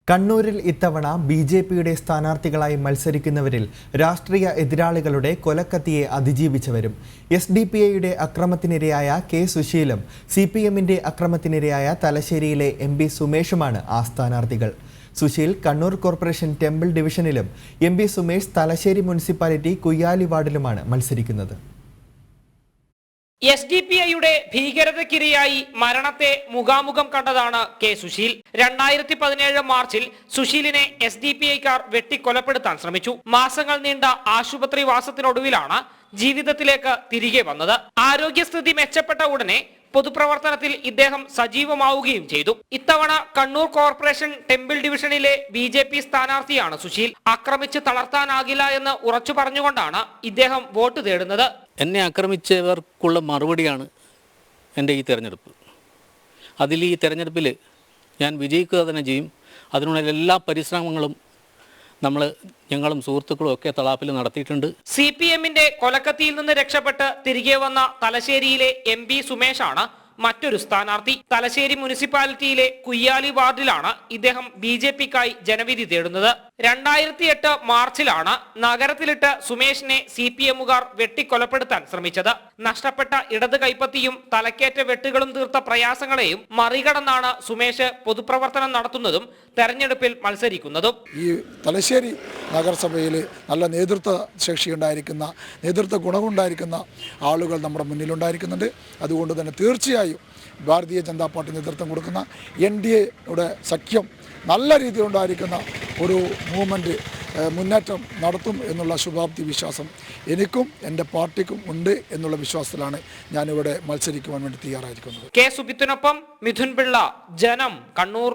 കണ്ണൂരിൽ ഇത്തവണ ബി.ജെ.പിയുടെ സ്ഥാനാർത്ഥികളായി മത്സരിക്കുന്നവരിൽ രാഷ്ട്രീയ എതിരാളികളുടെ കൊലക്കത്തിയെ അതിജീവിച്ചവരും എസ്.ഡി.പി.ഐയുടെ അക്രമത്തിനിരയായ കെ. സുശീലും സി.പി.എമ്മിന്റെ അക്രമത്തിനിരയായ തലശ്ശേരിയിലെ എം.പി. സുമേഷുമാണ് ആ സ്ഥാനാർത്ഥികൾ. സുശീൽ കണ്ണൂർ കോർപ്പറേഷൻ ടെമ്പിൾ ഡിവിഷനിലും എം.പി. സുമേഷ് തലശ്ശേരി മുനിസിപ്പാലിറ്റി കുയ്യാലി വാർഡിലുമാണ് മത്സരിക്കുന്നത്. എസ്.ഡി.പി.ഐയുടെ ഭീകരതയ്ക്കിരയായി മരണത്തെ മുഖാമുഖം കണ്ടതാണ് കെ. സുശീൽ. 2017 മാർച്ചിൽ സുശീലിനെ എസ്.ഡി.പി.ഐക്കാർ വെട്ടിക്കൊലപ്പെടുത്താൻ ശ്രമിച്ചു. മാസങ്ങൾ നീണ്ട ആശുപത്രി വാസത്തിനൊടുവിലാണ് ജീവിതത്തിലേക്ക് തിരികെ വന്നത്. ആരോഗ്യസ്ഥിതി മെച്ചപ്പെട്ട ഉടനെ പൊതുപ്രവർത്തനത്തിൽ ഇദ്ദേഹം സജീവമാവുകയും ചെയ്തു. ഇത്തവണ കണ്ണൂർ കോർപ്പറേഷൻ ടെമ്പിൾ ഡിവിഷനിലെ ബി.ജെ.പി. സ്ഥാനാർത്ഥിയാണ് സുശീൽ. ആക്രമിച്ച് തളർത്താനാകില്ല എന്ന് ഉറച്ചു പറഞ്ഞുകൊണ്ടാണ് ഇദ്ദേഹം വോട്ട് തേടുന്നത്. എന്നെ ആക്രമിച്ചവർക്കുള്ള മറുപടിയാണ് എൻ്റെ ഈ തെരഞ്ഞെടുപ്പ്. ഈ തെരഞ്ഞെടുപ്പിൽ ഞാൻ വിജയിക്കുക തന്നെ ചെയ്യും. അതിനുള്ള എല്ലാ പരിശ്രമങ്ങളും ഞങ്ങളും സുഹൃത്തുക്കളും ഒക്കെ തളാപ്പിൽ നടത്തിയിട്ടുണ്ട്. സി.പി.എമ്മിന്റെ കൊലക്കത്തിയിൽ നിന്ന് രക്ഷപ്പെട്ട് തിരികെ വന്ന തലശ്ശേരിയിലെ എം.പി. സുമേഷാണ് മറ്റൊരു സ്ഥാനാർത്ഥി. തലശ്ശേരി മുനിസിപ്പാലിറ്റിയിലെ കുയ്യാലി വാർഡിലാണ് ഇദ്ദേഹം ബി.ജെ.പിക്കായി ജനവിധി തേടുന്നത്. 2008 മാർച്ചിലാണ് നഗരത്തിലിട്ട് സുമേഷിനെ സി.പി.എമ്മുകാർ വെട്ടിക്കൊലപ്പെടുത്താൻ ശ്രമിച്ചത്. നഷ്ടപ്പെട്ട ഇടത് കൈപ്പത്തിയും തലക്കേറ്റ വെട്ടുകളും തീർത്ത പ്രയാസങ്ങളെയും മറികടന്നാണ് സുമേഷ് പൊതുപ്രവർത്തനം നടത്തുന്നതും തെരഞ്ഞെടുപ്പിൽ മത്സരിക്കുന്നതും. ഈ തലശ്ശേരി നഗരസഭയിൽ നല്ല നേതൃത്വ ശേഷിയുണ്ടായിരിക്കുന്ന, നേതൃത്വ ഗുണമുണ്ടായിരിക്കുന്ന ആളുകൾ നമ്മുടെ മുന്നിലുണ്ടായിരിക്കുന്നുണ്ട്. അതുകൊണ്ട് തന്നെ തീർച്ചയായും ഭാരതീയ ജനതാ പാർട്ടി നേതൃത്വം കൊടുക്കുന്ന NDAയുടെ സഖ്യം നല്ല രീതിയിലുണ്ടായിരിക്കുന്ന ഒരു മൂവ്മെൻറ്റ് മുന്നേറ്റം നടത്തും എന്നുള്ള ശുഭാപ്തി വിശ്വാസം എനിക്കും എൻ്റെ പാർട്ടിക്കും ഉണ്ട് എന്നുള്ള വിശ്വാസത്തിലാണ് ഞാനിവിടെ മത്സരിക്കുവാൻ വേണ്ടി തയ്യാറായിരിക്കുന്നത്. കെ. സുബിത്തിനൊപ്പം മിഥുൻ പിള്ള, ജനം, കണ്ണൂർ.